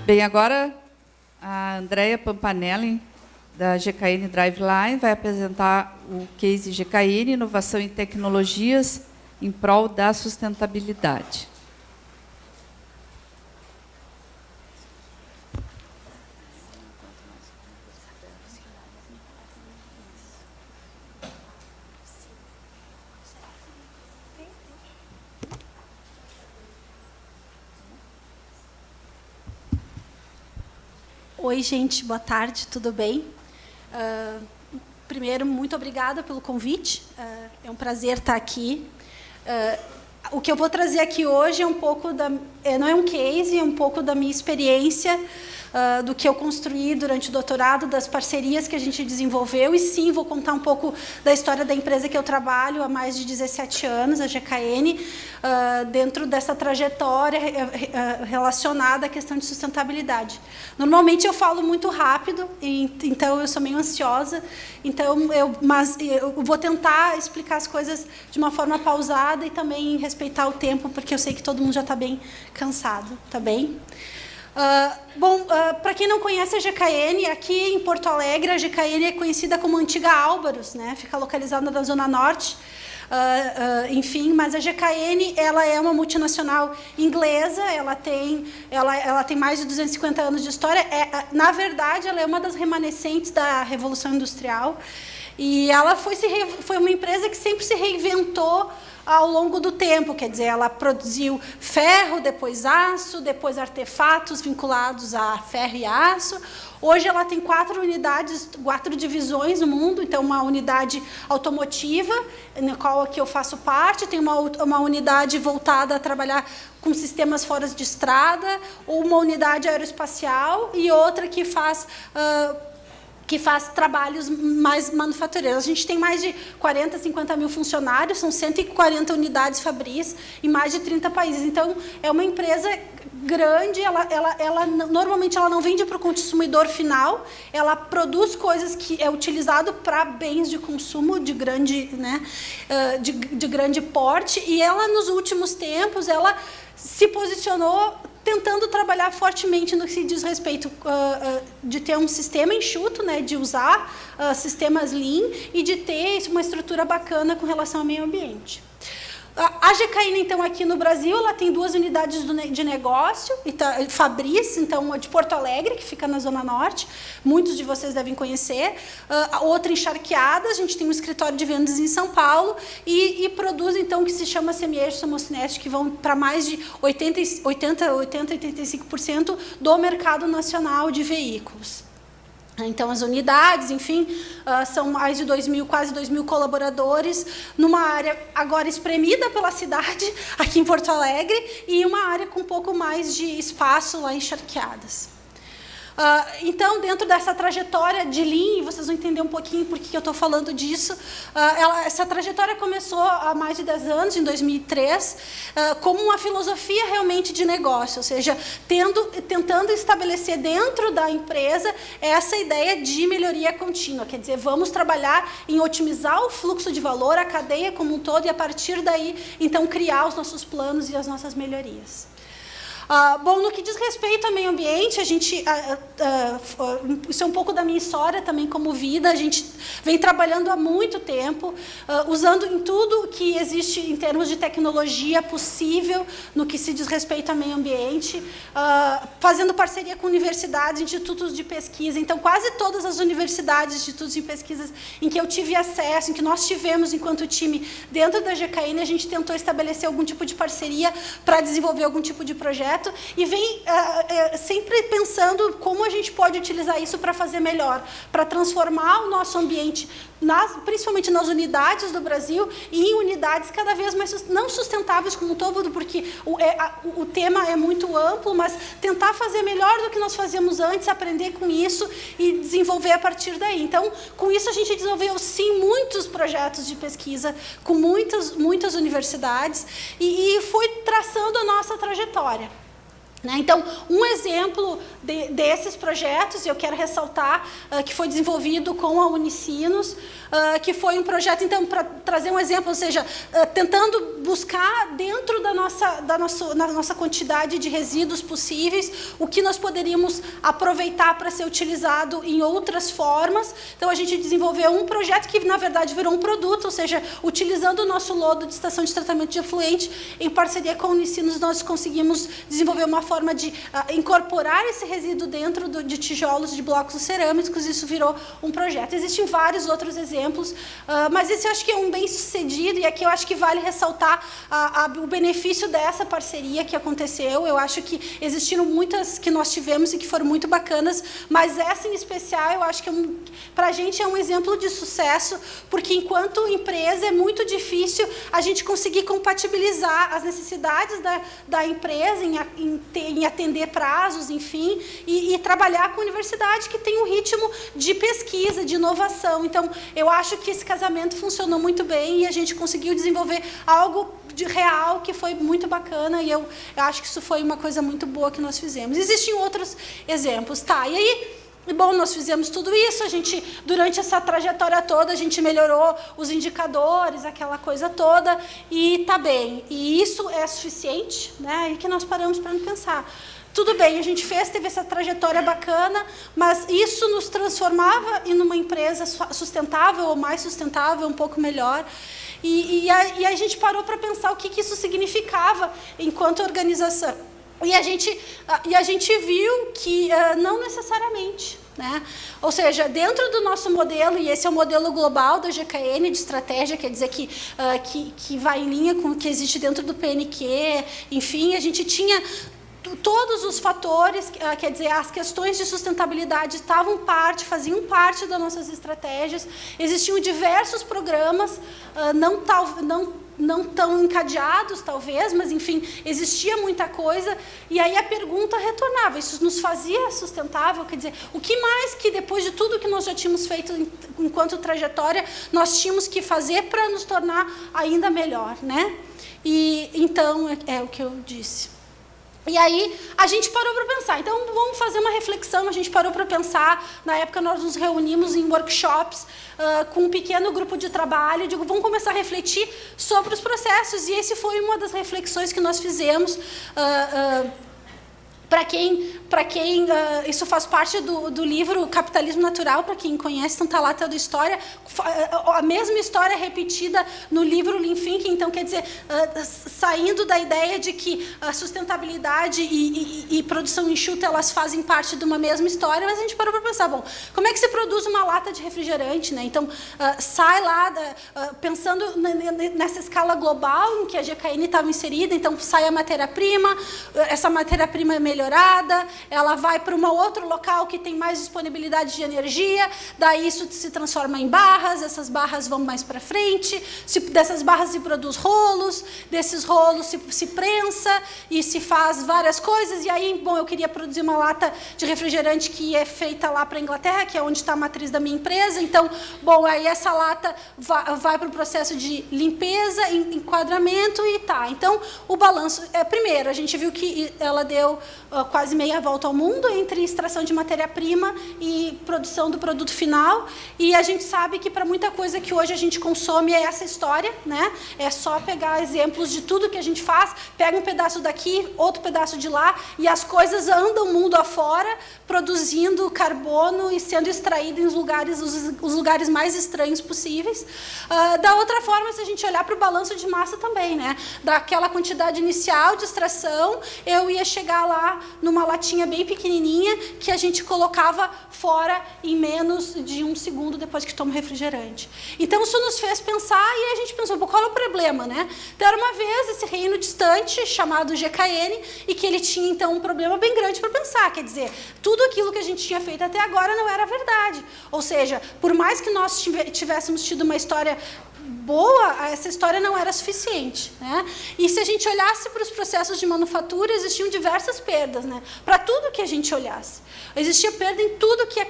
Bem, agora a Andrea Pampanelli, da GKN Driveline, vai apresentar o case GKN, Inovação em Tecnologias em prol da sustentabilidade. Oi, gente, boa tarde, tudo bem? Primeiro, muito obrigada pelo convite, é um prazer estar aqui. O que eu vou trazer aqui hoje é um pouco não é um case, é um pouco da minha experiência, do que eu construí durante o doutorado, das parcerias que a gente desenvolveu, e sim, vou contar um pouco da história da empresa que eu trabalho há mais de 17 anos, a GKN, dentro dessa trajetória relacionada à questão de sustentabilidade. Normalmente eu falo muito rápido, então eu sou meio ansiosa, mas eu vou tentar explicar as coisas de uma forma pausada e também respeitar o tempo, porque eu sei que todo mundo já está bem cansado, tá bem? Para quem não conhece a GKN, aqui em Porto Alegre, a GKN é conhecida como Antiga Álvaros, né? Fica localizada na Zona Norte. Enfim, mas a GKN ela é uma multinacional inglesa, ela tem mais de 250 anos de história. Na verdade, ela é uma das remanescentes da Revolução Industrial, e ela foi uma empresa que sempre se reinventou ao longo do tempo, quer dizer, ela produziu ferro, depois aço, depois artefatos vinculados a ferro e aço. Hoje ela tem 4 unidades, 4 divisões no mundo, então uma unidade automotiva, na qual aqui eu faço parte, tem uma unidade voltada a trabalhar com sistemas fora de estrada, uma unidade aeroespacial e outra que faz trabalhos mais manufatureiros. A gente tem mais de 40, 50 mil funcionários, são 140 unidades fabris em mais de 30 países. Então, é uma empresa grande, normalmente ela não vende para o consumidor final, ela produz coisas que é utilizado para bens de consumo de grande, de grande porte, e ela, nos últimos tempos, ela se posicionou tentando trabalhar fortemente no que se diz respeito de ter um sistema enxuto, né, de usar sistemas Lean e de ter uma estrutura bacana com relação ao meio ambiente. A GKN, então, aqui no Brasil, ela tem 2 unidades de negócio, fabris, então, a de Porto Alegre, que fica na Zona Norte, muitos de vocês devem conhecer, outra em Charqueadas, a gente tem um escritório de vendas em São Paulo, e produz, então, o que se chama semi-eixo Somocinet, que vão para mais de 85% do mercado nacional de veículos. Então, as unidades, enfim, são mais de 2.000, quase 2.000 colaboradores, numa área agora espremida pela cidade, aqui em Porto Alegre, e uma área com um pouco mais de espaço lá em Charqueadas. Então, dentro dessa trajetória de Lean, vocês vão entender um pouquinho por que eu estou falando disso, essa trajetória começou há mais de 10 anos, em 2003, como uma filosofia realmente de negócio, ou seja, tentando estabelecer dentro da empresa essa ideia de melhoria contínua, quer dizer, vamos trabalhar em otimizar o fluxo de valor, a cadeia como um todo, e a partir daí, então, criar os nossos planos e as nossas melhorias. No que diz respeito ao meio ambiente, a gente, isso é um pouco da minha história também como vida, a gente vem trabalhando há muito tempo, usando em tudo que existe em termos de tecnologia possível no que se diz respeito ao meio ambiente, fazendo parceria com universidades, institutos de pesquisa. Então, quase todas as universidades, institutos de pesquisa em que eu tive acesso, em que nós tivemos enquanto time dentro da GKN, a gente tentou estabelecer algum tipo de parceria para desenvolver algum tipo de projeto, e vem sempre pensando como a gente pode utilizar isso para fazer melhor, para transformar o nosso ambiente, principalmente nas unidades do Brasil, e em unidades cada vez mais não sustentáveis como um todo, porque o tema é muito amplo, mas tentar fazer melhor do que nós fazíamos antes, aprender com isso e desenvolver a partir daí. Então, com isso a gente desenvolveu, sim, muitos projetos de pesquisa com muitas universidades, e foi traçando a nossa trajetória. Então, um exemplo desses projetos, eu quero ressaltar, que foi desenvolvido com a Unicinos, que foi um projeto, então, para trazer um exemplo, ou seja, tentando buscar dentro da nossa quantidade de resíduos possíveis, o que nós poderíamos aproveitar para ser utilizado em outras formas. Então, a gente desenvolveu um projeto que, na verdade, virou um produto, ou seja, utilizando o nosso lodo de estação de tratamento de efluente, em parceria com a Unicinos, nós conseguimos desenvolver uma forma de incorporar esse resíduo dentro de tijolos, de blocos cerâmicos. Isso virou um projeto. Existem vários outros exemplos, mas esse eu acho que é um bem-sucedido, e aqui eu acho que vale ressaltar o benefício dessa parceria que aconteceu. Eu acho que existiram muitas que nós tivemos e que foram muito bacanas, mas essa em especial eu acho que para a gente é um exemplo de sucesso, porque enquanto empresa é muito difícil a gente conseguir compatibilizar as necessidades da empresa em atender prazos, enfim, e trabalhar com a universidade que tem um ritmo de pesquisa, de inovação. Então, eu acho que esse casamento funcionou muito bem e a gente conseguiu desenvolver algo de real que foi muito bacana, e eu acho que isso foi uma coisa muito boa que nós fizemos. Existem outros exemplos, tá? E aí, bom, nós fizemos tudo isso, a gente, durante essa trajetória toda, a gente melhorou os indicadores, aquela coisa toda, e tá bem. E isso é suficiente, né? E que nós paramos para pensar. Tudo bem, a gente teve essa trajetória bacana, mas isso nos transformava em uma empresa sustentável, ou mais sustentável, um pouco melhor. E a gente parou para pensar o que isso significava enquanto organização. E a gente viu que não necessariamente, né? Ou seja, dentro do nosso modelo, e esse é o modelo global da GKN de estratégia, quer dizer que vai em linha com o que existe dentro do PNQ, enfim, a gente tinha todos os fatores, quer dizer, as questões de sustentabilidade faziam parte das nossas estratégias. Existiam diversos programas, não tão encadeados, talvez, mas, enfim, existia muita coisa. E aí a pergunta retornava: isso nos fazia sustentável? Quer dizer, o que mais que, depois de tudo que nós já tínhamos feito enquanto trajetória, nós tínhamos que fazer para nos tornar ainda melhor, né? E, então, é o que eu disse. E aí, a gente parou para pensar. Então, vamos fazer uma reflexão. A gente parou para pensar. Na época, nós nos reunimos em workshops com um pequeno grupo de trabalho. Digo, vamos começar a refletir sobre os processos. E esse foi uma das reflexões que nós fizemos. Para quem isso faz parte do livro Capitalismo Natural, para quem conhece, então está lá toda a história, a mesma história repetida no livro Lean Thinking. Então, quer dizer, saindo da ideia de que a sustentabilidade e produção enxuta, elas fazem parte de uma mesma história, mas a gente parou para pensar, bom, como é que se produz uma lata de refrigerante, né? Então, sai lá, pensando nessa escala global em que a GKN estava inserida. Então, sai a matéria-prima, essa matéria-prima é melhorada, ela vai para um outro local que tem mais disponibilidade de energia, daí isso se transforma em barras, essas barras vão mais para frente, dessas barras se produz rolos, desses rolos se prensa e se faz várias coisas. E aí, bom, eu queria produzir uma lata de refrigerante que é feita lá para a Inglaterra, que é onde está a matriz da minha empresa. Então, bom, aí essa lata vai para o processo de limpeza, enquadramento e tá. Então, o balanço, primeiro, a gente viu que ela deu quase meia volta ao mundo entre extração de matéria-prima e produção do produto final. E a gente sabe que para muita coisa que hoje a gente consome é essa história, né? É só pegar exemplos de tudo que a gente faz, pega um pedaço daqui, outro pedaço de lá, e as coisas andam mundo afora, produzindo carbono e sendo extraído em os lugares mais estranhos possíveis. Da outra forma, se a gente olhar para o balanço de massa também, né? Daquela quantidade inicial de extração, eu ia chegar lá numa latinha bem pequenininha que a gente colocava fora em menos de 1 segundo depois que toma refrigerante. Então, isso nos fez pensar, e a gente pensou, qual é o problema, né? Então, era uma vez esse reino distante, chamado GKN, e que ele tinha, então, um problema bem grande para pensar. Quer dizer, tudo aquilo que a gente tinha feito até agora não era verdade. Ou seja, por mais que nós tivéssemos tido uma história boa, essa história não era suficiente, né? E se a gente olhasse para os processos de manufatura, existiam diversas perdas, né? Para tudo que a gente olhasse. Existia perda em tudo que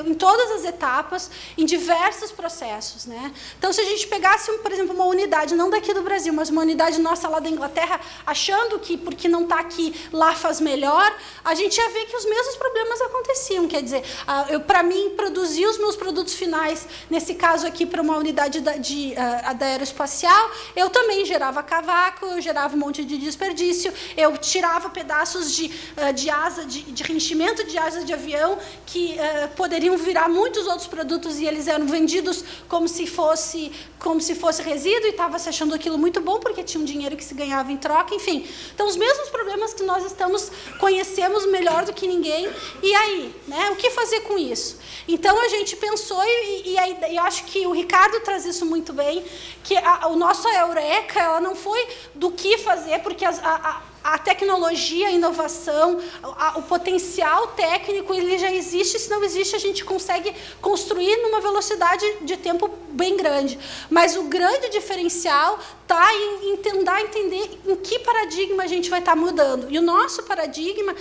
em todas as etapas, em diversos processos, né? Então, se a gente pegasse, por exemplo, uma unidade, não daqui do Brasil, mas uma unidade nossa lá da Inglaterra, achando que porque não está aqui, lá faz melhor, a gente ia ver que os mesmos problemas aconteciam. Quer dizer, para mim, produzir os meus produtos finais, nesse caso aqui, para uma unidade da aeroespacial, eu também gerava cavaco, eu gerava um monte de desperdício, eu tirava pedaços de asa, de reenchimento de asa de avião, que poderiam virar muitos outros produtos, e eles eram vendidos como se fosse resíduo, e estava se achando aquilo muito bom, porque tinha um dinheiro que se ganhava em troca, enfim. Então, os mesmos problemas que nós conhecemos melhor do que ninguém. E aí, né, o que fazer com isso? Então, a gente pensou, e eu acho que o Ricardo traz isso muito bem, que o nosso Eureka, ela não foi do que fazer, porque a tecnologia, a inovação, o potencial técnico, ele já existe. Se não existe, a gente consegue construir numa velocidade de tempo bem grande. Mas o grande diferencial está em tentar entender em que paradigma a gente vai estar mudando. E o nosso paradigma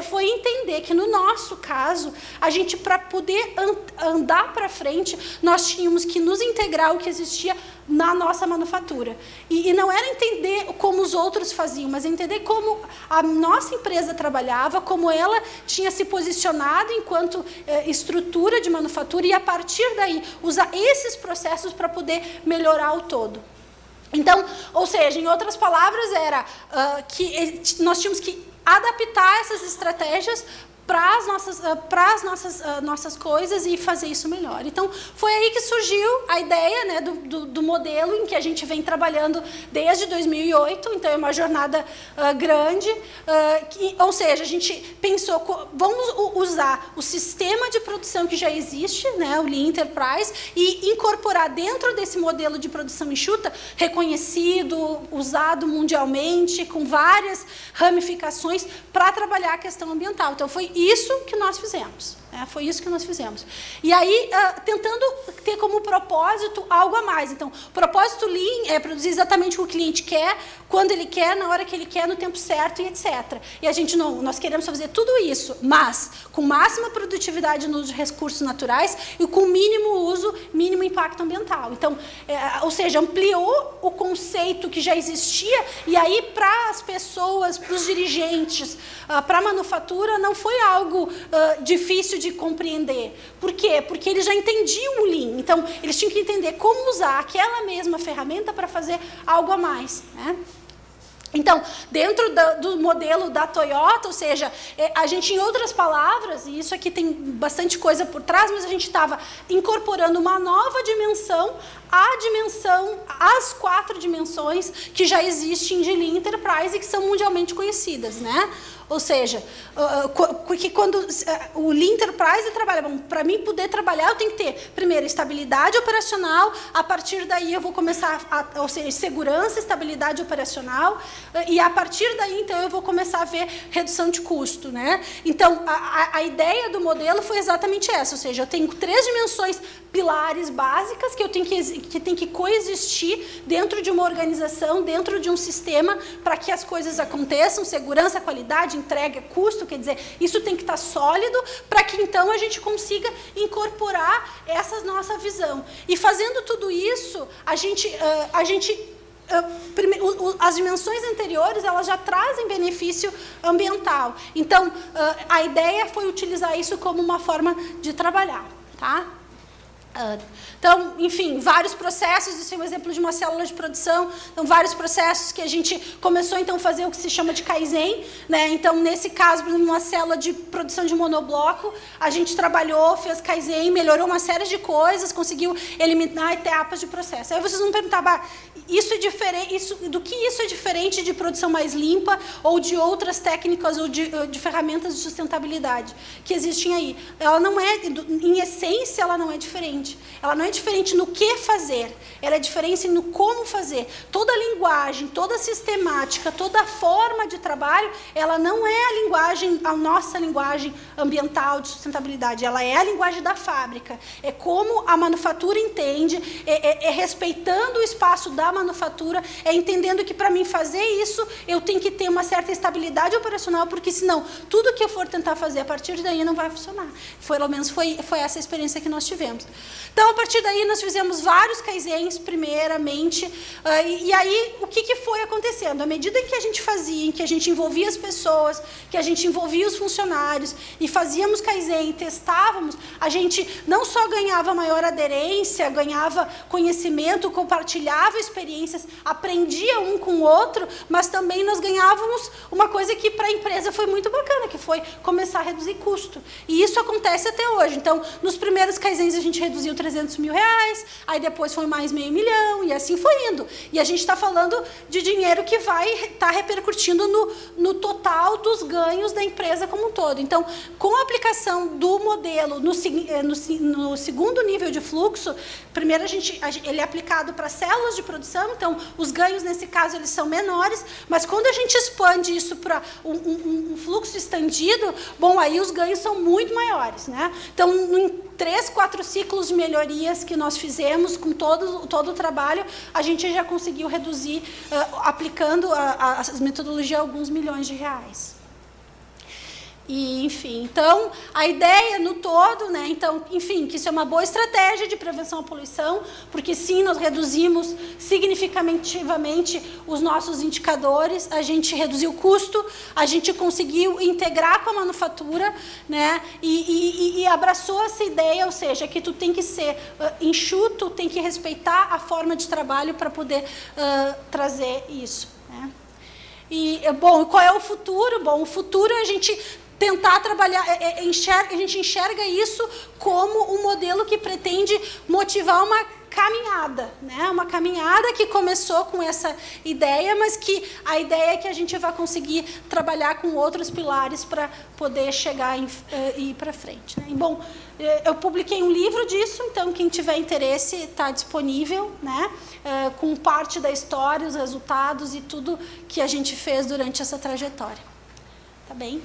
foi entender que, no nosso caso, a gente, para poder andar para frente, nós tínhamos que nos integrar ao que existia na nossa manufatura. E não era entender como os outros faziam, mas entender como a nossa empresa trabalhava, como ela tinha se posicionado enquanto estrutura de manufatura, e, a partir daí, usar esses processos para poder melhorar o todo. Então, ou seja, em outras palavras, era que nós tínhamos que adaptar essas estratégias para as nossas coisas e fazer isso melhor. Então, foi aí que surgiu a ideia, né, do modelo em que a gente vem trabalhando desde 2008. Então, é uma jornada grande. Ou seja, a gente pensou, vamos usar o sistema de produção que já existe, né, o Lean Enterprise, e incorporar dentro desse modelo de produção enxuta, reconhecido, usado mundialmente, com várias ramificações, para trabalhar a questão ambiental. Então, foi isso que nós fizemos. Foi isso que nós fizemos. E aí, tentando ter como propósito algo a mais. Então, o propósito Lean é produzir exatamente o que o cliente quer, quando ele quer, na hora que ele quer, no tempo certo, e etc. E a gente nós queremos fazer tudo isso, mas com máxima produtividade nos recursos naturais e com mínimo uso, mínimo impacto ambiental. Então, ou seja, ampliou o conceito que já existia, e aí, para as pessoas, para os dirigentes, para a manufatura, não foi algo difícil de compreender. Por quê? Porque eles já entendiam o Lean. Então, eles tinham que entender como usar aquela mesma ferramenta para fazer algo a mais, né? Então, dentro do modelo da Toyota, ou seja, a gente, em outras palavras, e isso aqui tem bastante coisa por trás, mas a gente estava incorporando uma nova dimensão, as 4 dimensões que já existem de Lean Enterprise e que são mundialmente conhecidas, né? Ou seja, porque quando o Lean Enterprise trabalha, para mim poder trabalhar, eu tenho que ter, primeiro, estabilidade operacional, a partir daí eu vou começar, ou seja, segurança, estabilidade operacional, e a partir daí, então, eu vou começar a ver redução de custo, né? Então, a ideia do modelo foi exatamente essa, ou seja, eu tenho 3 dimensões pilares básicas que tem que coexistir dentro de uma organização, dentro de um sistema, para que as coisas aconteçam, segurança, qualidade, entrega, custo, quer dizer, isso tem que estar sólido para que, então, a gente consiga incorporar essa nossa visão. E fazendo tudo isso, as dimensões anteriores, elas já trazem benefício ambiental. Então, a ideia foi utilizar isso como uma forma de trabalhar, tá? Então, enfim, vários processos, isso é um exemplo de uma célula de produção, então, vários processos que a gente começou, então, a fazer o que se chama de Kaizen, né? Então, nesse caso, por exemplo, uma célula de produção de monobloco, a gente trabalhou, fez Kaizen, melhorou uma série de coisas, conseguiu eliminar etapas de processo. Aí vocês vão perguntar, isso é diferente, do que isso é diferente de produção mais limpa ou de outras técnicas ou de ferramentas de sustentabilidade que existem aí? Ela não é, em essência, ela não é diferente. diferente. Ela não é diferente no que fazer, ela é diferente no como fazer. Toda a linguagem, toda a sistemática, toda a forma de trabalho, ela não é a nossa linguagem ambiental de sustentabilidade, ela é a linguagem da fábrica. É como a manufatura entende, é respeitando o espaço da manufatura, é entendendo que para mim fazer isso, eu tenho que ter uma certa estabilidade operacional, porque senão tudo que eu for tentar fazer a partir daí não vai funcionar. Pelo menos foi essa a experiência que nós tivemos. Então, a partir daí, nós fizemos vários kaizens, primeiramente, e aí, o que foi acontecendo? À medida em que a gente fazia, em que a gente envolvia as pessoas, que a gente envolvia os funcionários, e fazíamos kaizen, testávamos, a gente não só ganhava maior aderência, ganhava conhecimento, compartilhava experiências, aprendia um com o outro, mas também nós ganhávamos uma coisa que para a empresa foi muito bacana, que foi começar a reduzir custo. E isso acontece até hoje. Então, nos primeiros kaizens a gente reduziu 300 mil reais, aí depois foi mais $500 mil, e assim foi indo. E a gente está falando de dinheiro que vai estar repercutindo no total dos ganhos da empresa como um todo. Então, com a aplicação do modelo no segundo nível de fluxo, primeiro ele é aplicado para células de produção, então os ganhos nesse caso eles são menores, mas quando a gente expande isso para um fluxo estendido, bom, aí os ganhos são muito maiores, né? Então, em 3, 4 ciclos de melhorias que nós fizemos com todo o trabalho, a gente já conseguiu reduzir, aplicando as metodologias, alguns milhões de reais. E, enfim, então, a ideia no todo, né, então, enfim, que isso é uma boa estratégia de prevenção à poluição, porque sim, nós reduzimos significativamente os nossos indicadores, a gente reduziu o custo, a gente conseguiu integrar com a manufatura, né, e abraçou essa ideia, ou seja, que tu tem que ser enxuto, tem que respeitar a forma de trabalho para poder trazer isso, né. E, bom, qual é o futuro? Bom, o futuro é a gente tentar trabalhar, a gente enxerga isso como um modelo que pretende motivar uma caminhada, né? Uma caminhada que começou com essa ideia, mas que a ideia é que a gente vai conseguir trabalhar com outros pilares para poder chegar e ir para frente, né? E, bom, eu publiquei um livro disso, então quem tiver interesse está disponível, né? Com parte da história, os resultados e tudo que a gente fez durante essa trajetória. Tá bem?